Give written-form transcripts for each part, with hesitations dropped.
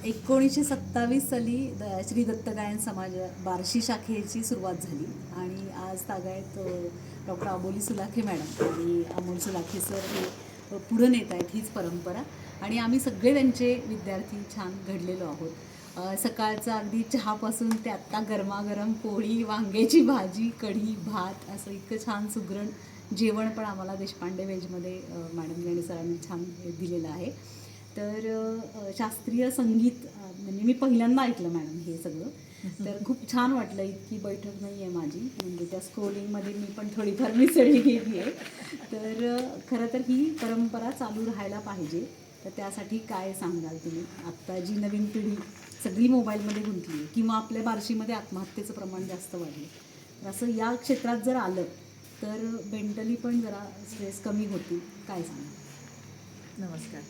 1927 साली श्री दत्त गायन समाज बार्शी शाखेची सुरुवात झाली आणि आज तागायत डॉक्टर अबोली सुलाखे मॅडम आणि अमोल सुलाखे सर हे पुढं नेत आहेत हीच परंपरा. आणि आम्ही सगळे त्यांचे विद्यार्थी छान घडलेलो आहोत. सकाळचा अगदी चहापासून ते आत्ता गरमागरम पोळी, वांग्याची भाजी, कढी, भात असं इतकं छान सुगरण जेवण पण आम्हाला देशपांडे वेजमध्ये मॅडम आणि सरांनी छान दिलेलं आहे. तर शास्त्रीय संगीत म्हणजे मी पहिल्यांदा ऐकलं मॅडम हे सगळं. तर खूप छान वाटलं. इतकी बैठक नाही आहे माझी, म्हणजे त्या स्क्रोलिंगमध्ये मी पण थोडीफार मिसळी गेली आहे. तर खरं तर ही परंपरा चालू राहायला पाहिजे. तर त्यासाठी काय सांगाल तुम्ही? आत्ता जी नवीन पिढी सगळी मोबाईलमध्ये गुंतली आहे किंवा आपल्या बार्शीमध्ये आत्महत्येचं प्रमाण जास्त वाढलं, तर असं या क्षेत्रात जर आलं तर मेंटली पण जरा स्ट्रेस कमी होतील, काय सांगा? नमस्कार.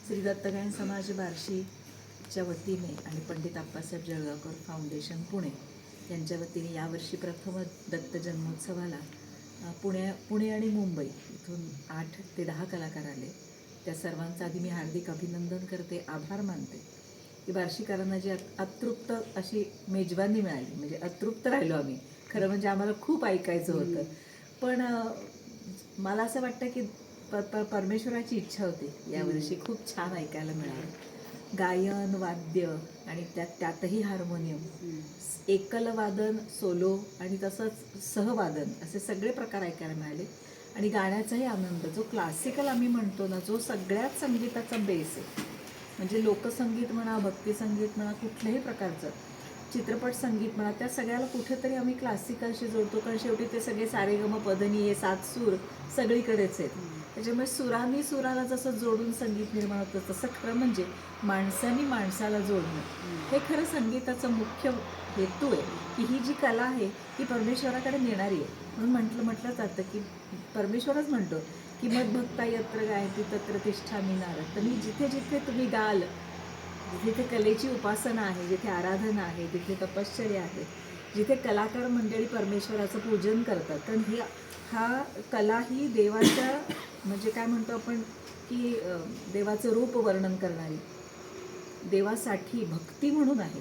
श्री दत्त गायन समाज बार्शीच्या वतीने आणि पंडित आप्पासाहेब जळगावकर फाउंडेशन पुणे यांच्या वतीने यावर्षी प्रथम दत्त जन्मोत्सवाला पुणे आणि मुंबई इथून 8 ते 10 कलाकार आले. त्या सर्वांचं आधी मी हार्दिक अभिनंदन करते, आभार मानते की बार्शीकरांना जी अतृप्त अशी मेजवानी मिळाली. म्हणजे अतृप्त राहिलो आम्ही, खरं म्हणजे आम्हाला खूप ऐकायचं होतं. पण मला असं वाटतं की परमेश्वराची इच्छा होती यावर्षी खूप छान ऐकायला मिळालं. गायन, वाद्य आणि त्यातही हार्मोनियम, एकल वादन, सोलो आणि तसंच सहवादन असे सगळे प्रकार ऐकायला मिळाले. आणि गाण्याचाही आनंद, जो क्लासिकल आम्ही म्हणतो ना, जो सगळ्याच संगीताचा बेस आहे. म्हणजे लोकसंगीत म्हणा, भक्तिसंगीत म्हणा, कुठल्याही प्रकारचं चित्रपट संगीत म्हणा, त्या सगळ्याला कुठेतरी आम्ही क्लासिकलशी जोडतो. कारण शेवटी ते सगळे सारेगम पधनी हे 7 सूर सगळीकडेच आहेत. त्याच्यामुळे सुरांनी सुराला जसं जोडून संगीत निर्माण होतं, तसं खरं म्हणजे माणसांनी माणसाला जोडणं हे खरं संगीताचं मुख्य हेतू आहे. की ही जी कला आहे ही परमेश्वराकडे नेणारी आहे. म्हणून म्हटलं जातं की परमेश्वरच म्हणतो की मद्भक्ता यत्र गायती तत्र तिष्ठामि नारद. तर मी जिथे जिथे तुम्ही गाल, जिथे कलेची उपासना आहे, जिथे आराधना आहे, जिथे तपश्चर्या आहे, जिथे कलाकार मंडळी परमेश्वराचं पूजन करतात, तर हा कला ही देवाच्या म्हणजे काय म्हणतो आपण की देवाचं रूप वर्णन करणारी, देवासाठी भक्ती म्हणून आहे.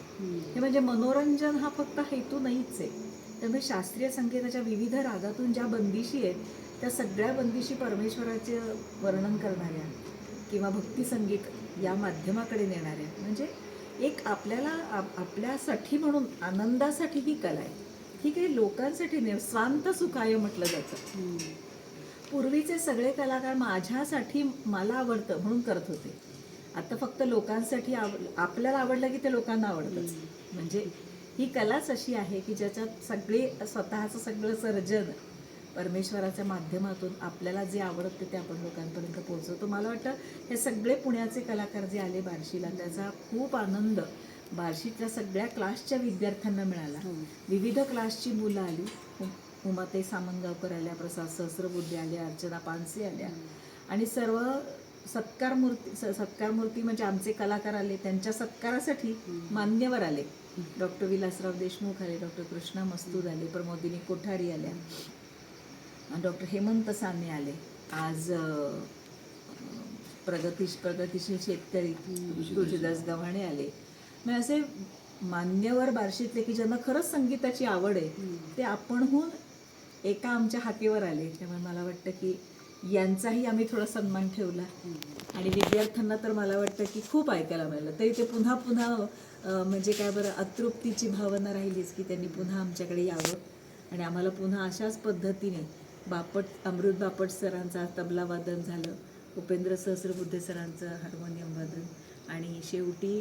हे म्हणजे मनोरंजन हा फक्त हेतू नाहीच आहे. त्यामुळे शास्त्रीय संगीताच्या विविध रागातून ज्या बंदिशी आहेत त्या सगळ्या बंदिशी परमेश्वराचे वर्णन करणाऱ्या किंवा भक्तिसंगीत या माध्यमाकडे नेणाऱ्या, म्हणजे एक आपल्याला आपल्यासाठी म्हणून आनंदासाठी ही कला आहे. ठीक आहे, लोकांसाठी नाही, स्वांत सुखाय म्हटलं जातं. पूर्वीचे सगळे कलाकार माझ्यासाठी, मला आवडतं म्हणून करत होते. आता फक्त लोकांसाठी आपल्याला आवडलं की ते लोकांना आवडतंच. म्हणजे ही कलाच अशी आहे की ज्याच्यात सगळे स्वतःचं सगळं सर्जन परमेश्वराच्या माध्यमातून आपल्याला जे आवडतं ते आपण लोकांपर्यंत पोहोचवतो. मला वाटतं हे सगळे पुण्याचे कलाकार जे आले बार्शीला, त्याचा खूप आनंद बार्शीतल्या सगळ्या क्लासच्या विद्यार्थ्यांना मिळाला. विविध क्लासची मुलं आली. उमाताई सामंतगावकर आल्या, प्रसाद सहस्रबुद्धे आल्या, अर्चना पानसे आल्या आणि सर्व सत्कारमूर्ती म्हणजे आमचे कलाकार आले. त्यांच्या सत्कारासाठी मान्यवर आले. डॉक्टर विलासराव देशमुख आले, डॉक्टर कृष्णा मस्तूर आले, प्रमोदिनी कोठारी आल्या, डॉक्टर हेमंत साने आले. आज प्रगतीशील शेतकरी तुळशीदास गव्हाणे आले. मग असे मान्यवर बार्शीतले की ज्यांना खरंच संगीताची आवड आहे ते आपणहून एका आमच्या हाकेवर आले. त्यामुळे मला वाटतं की यांचाही आम्ही थोडा सन्मान ठेवला. आणि विद्यार्थ्यांना तर मला वाटतं की खूप ऐकायला मिळालं. तरी ते पुन्हा पुन्हा म्हणजे काय बरं, अतृप्तीची भावना राहिलीच की त्यांनी पुन्हा आमच्याकडे यावं आणि आम्हाला पुन्हा अशाच पद्धतीने अमृत बापट सरांचा तबला वादन झालं, उपेंद्र सहस्रबुद्धे सरांचं हार्मोनियम वादन आणि शेवटी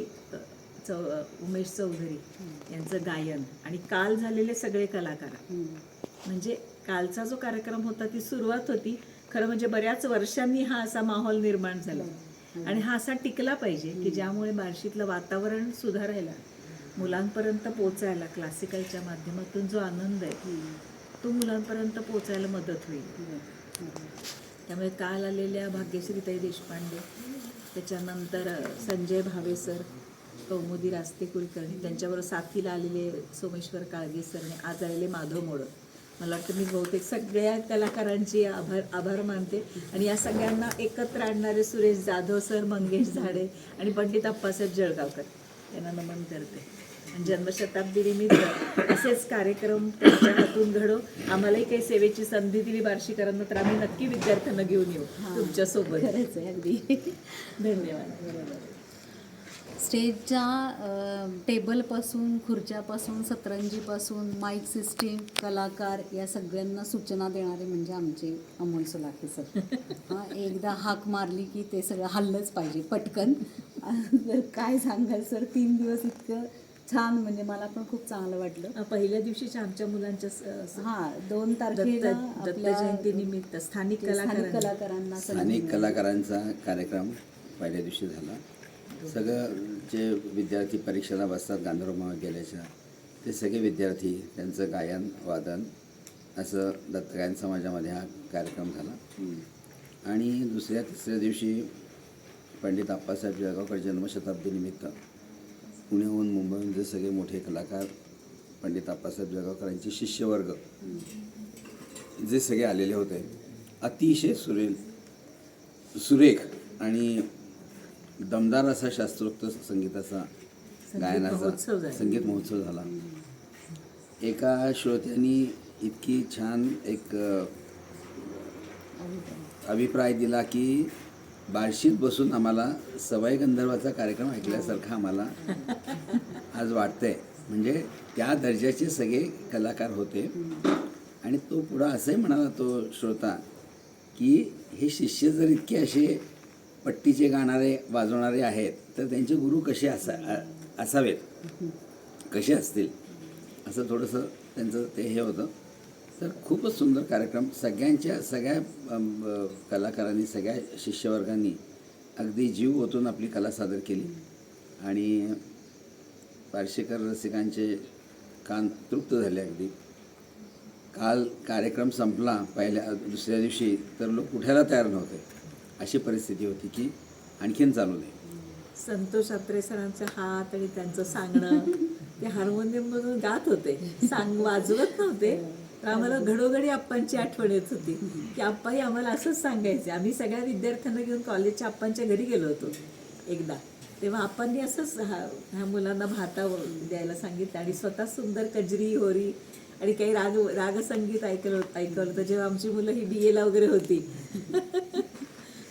उमेश चौधरी यांचं गायन आणि काल झालेले सगळे कलाकार. म्हणजे कालचा जो कार्यक्रम होता ती सुरुवात होती खरं म्हणजे बऱ्याच वर्षांनी हा असा माहोल निर्माण झाला आणि हा असा टिकला पाहिजे की ज्यामुळे बार्शीतलं वातावरण सुधारायला, मुलांपर्यंत पोचायला क्लासिकलच्या माध्यमातून जो आनंद आहे तो मुलांपर्यंत पोचायला मदत होईल. त्यामुळे काल आलेल्या भाग्यश्रीताई देशपांडे, त्याच्यानंतर संजय भावे सर, कौमुदी रास्ते कुलकर्णी, त्यांच्याबरोबर साथीला आलेले सोमेश्वर काळगे सर, आज आलेले माधव मोडक, मला वाटतं मी बहुतेक सगळ्या कलाकारांची आभार मानते आणि या सगळ्यांना एकत्र आणणारे सुरेश जाधव सर, मंगेश झाडे आणि पंडित आप्पासाहेब जळगावकर यांना नमन करते. आणि जन्मशताब्दी निमित्त असेच कार्यक्रम त्यांच्या हातून घडो. आम्हालाही काही सेवेची संधी दिली बार्शीकरांना तर आम्ही नक्की विद्यार्थ्यांना घेऊन येऊ तुमच्यासोबत. खरंच आहे अगदी. धन्यवाद. स्टेजच्या टेबलपासून, खुर्च्यापासून, सतरंजीपासून, माईक सिस्टीम, कलाकार या सगळ्यांना सूचना देणारे म्हणजे आमचे अमोल सुलाखे सर. हां, एकदा हाक मारली की ते सगळं हल्लंच पाहिजे पटकन. तर काय सांगाल सर, 3 दिवस इतकं छान, म्हणजे मला पण खूप चांगलं वाटलं. पहिल्या दिवशीच्या आमच्या मुलांच्या हां, 2 तारखेला दत्त जयंतीनिमित्त स्थानिक कलाकारांना स्थानिक कलाकारांचा कार्यक्रम पहिल्या दिवशी झाला. सगळं जे विद्यार्थी परीक्षेला बसतात गांधर्व महाविद्यालयाच्या, ते सगळे विद्यार्थी, त्यांचं गायन वादन असं दत्त गायन समाजामध्ये हा कार्यक्रम झाला. आणि दुसऱ्या तिसऱ्या दिवशी पंडित आप्पासाहेब जळगावकर जन्मशताब्दीनिमित्त पुण्याहून मुंबईहून जे सगळे मोठे कलाकार, पंडित आप्पासाहेब जळगावकरांचे शिष्यवर्ग जे सगळे आलेले होते, अतिशय सुरेख आणि दमदार असा शास्त्रोक्त संगीताचा गायनाचा संगीत महोत्सव झाला. एका श्रोत्यांनी इतकी छान एक अभिप्राय दिला की बार्शीत बसून आम्हाला सवाई गंधर्वाचा कार्यक्रम ऐकल्यासारखा आम्हाला आज वाटतंय. म्हणजे त्या दर्जाचे सगळे कलाकार होते. आणि तो पुढं असंही म्हणाला तो श्रोता की हे शिष्य जर इतके असे पट्टीचे गाणारे वाजवणारे आहेत तर त्यांचे गुरु कसे असावेत, कसे असतील, असं थोडंसं त्यांचं ते हे होतं. तर खूपच सुंदर कार्यक्रम. सगळ्या कलाकारांनी, सगळ्या शिष्यवर्गांनी अगदी जीव ओतून आपली कला सादर केली आणि बार्शीकर रसिकांचे कान तृप्त झाले अगदी. काल कार्यक्रम संपला दुसऱ्या दिवशी तर लोक उठायला तयार नव्हते, अशी परिस्थिती होती की आणखीन चालू दे. संतोष अत्रे सरांचे हात आणि त्यांचं सांगणं, ते हार्मोनियममधून गात होते, वाजवत नव्हते. तर आम्हाला घडोघडी आप्पांची आठवण येत होती की आप्पाही आम्हाला असंच सांगायचे. आम्ही सगळ्या विद्यार्थ्यांना घेऊन कॉलेजच्या आप्पांच्या घरी गेलो होतो एकदा, तेव्हा आप्पांनी असंच ह्या मुलांना भाता द्यायला सांगितलं आणि स्वतः सुंदर कजरी, होरी आणि काही रागसंगीत ऐकलं होतं जेव्हा आमची मुलं ही BA ला वगैरे होती.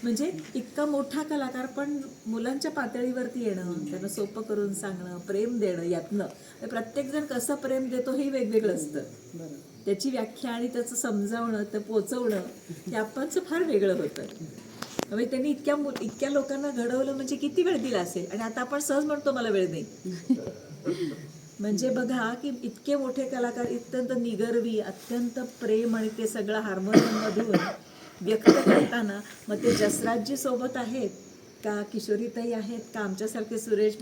म्हणजे इतका मोठा कलाकार पण मुलांच्या पातळीवरती येणं, त्यांना सोपं करून सांगणं, प्रेम देणं, यातनं प्रत्येकजण कसं प्रेम देतो हे वेगवेगळं असतं. त्याची व्याख्या आणि त्याचं समजावणं, ते पोचवणं, हे आप्पांचं फार वेगळं होतं. म्हणजे त्यांनी इतक्या लोकांना घडवलं म्हणजे किती वेळ दिला असेल. आणि आता आपण सहज म्हणतो मला वेळ नाही. म्हणजे बघा की इतके मोठे कलाकार अत्यंत निगर्वी, अत्यंत प्रेम आणि ते सगळं हार्मोनियममधून व्यक्त करताना, मग ते जसराजजी सोबत आहेत का, किशोरीताई आहेत का, आमच्यासारखे सुरेश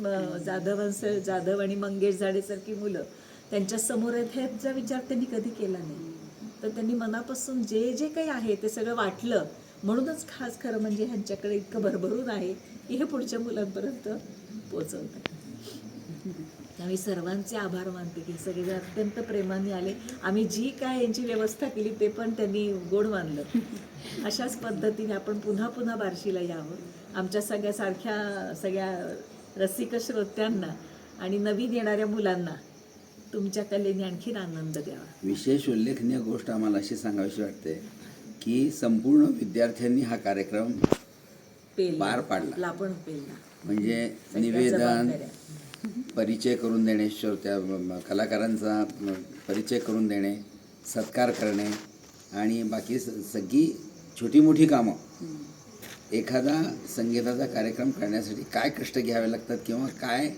जाधव आणि मंगेश झाडेसारखी मुलं त्यांच्या समोर आहेत, ह्याचा विचार त्यांनी कधी केला नाही. तर त्यांनी मनापासून जे काही आहे ते सगळं वाटलं. म्हणूनच खास खरं म्हणजे ह्यांच्याकडे इतकं भरभरून आहे की हे पुढच्या मुलांपर्यंत पोचवतात. आम्ही सर्वांचे आभार मानते की सगळेजण अत्यंत प्रेमाने आले. आम्ही जी काय यांची व्यवस्था केली ते पण त्यांनी गोड मानलं. अशाच पद्धतीने आपण पुन्हा पुन्हा बार्शीला यावं. आमच्या सगळ्या रसिक श्रोत्यांना आणि नवीन येणाऱ्या मुलांना तुमच्या कलेने आणखीन आनंद द्यावा. विशेष उल्लेखनीय गोष्ट आम्हाला अशी सांगावीशी वाटते की संपूर्ण विद्यार्थ्यांनी हा कार्यक्रम पार पाडला. आपण पेलला म्हणजे निवेदन, परिचय करून देणे, त्या कलाकारांचा परिचय करून देणे, सत्कार करणे आणि बाकी सगळी छोटी मोठी कामं. एखादा संगीताचा कार्यक्रम करण्यासाठी काय कष्ट घ्यावे लागतात किंवा काय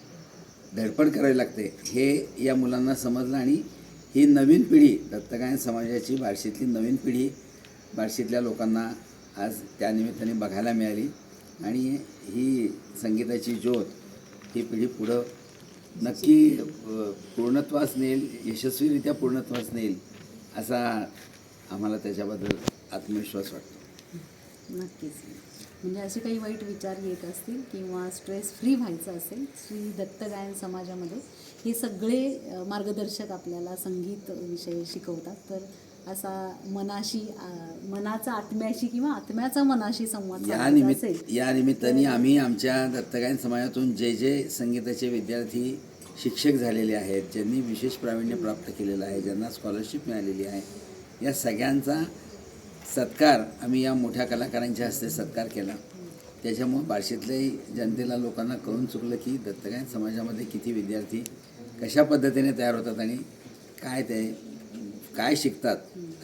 धडपड करावी लागते हे या मुलांना समजलं. आणि ही नवीन पिढी, दत्तगायन समाजाची बार्शीतली नवीन पिढी बार्शीतल्या लोकांना आज त्या निमित्ताने बघायला मिळाली. आणि ही संगीताची ज्योत ही पिढी पुढं नक्की पूर्णत्वास नेईल, यशस्वीरित्या पूर्णत्वास नेईल असा आम्हाला त्याच्याबद्दल आत्मविश्वास वाटतो. नक्कीच. म्हणजे असे काही वाईट विचार येत असतील किंवा स्ट्रेस फ्री व्हायचं असेल, श्री दत्त गायन समाजामध्ये हे सगळे मार्गदर्शक आपल्याला संगीत विषय शिकवतात. तर असा मनाशी मनाचा आत्म्याशी किंवा आत्म्याचा मनाशी संवाद या साधायचा असेल. या निमित्ताने आम्ही आमच्या दत्तगायन समाजातून जे जे संगीताचे विद्यार्थी शिक्षक झालेले आहेत, ज्यांनी विशेष प्रावीण्य प्राप्त केलेलं आहे, ज्यांना स्कॉलरशिप मिळालेली आहे, या सगळ्यांचा सत्कार आम्ही या मोठ्या कलाकारांच्या हस्ते सत्कार केला. त्याच्यामुळे बार्शीतल्याही जनतेला लोकांना कळून चुकलं की दत्तगायन समाजामध्ये किती विद्यार्थी कशा पद्धतीने तयार होतात आणि काय शिकतात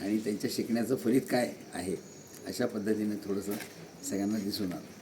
आणि त्यांच्या शिकण्याचं फलित काय आहे, अशा पद्धतीने थोडंसं सगळ्यांना दिसून आलं.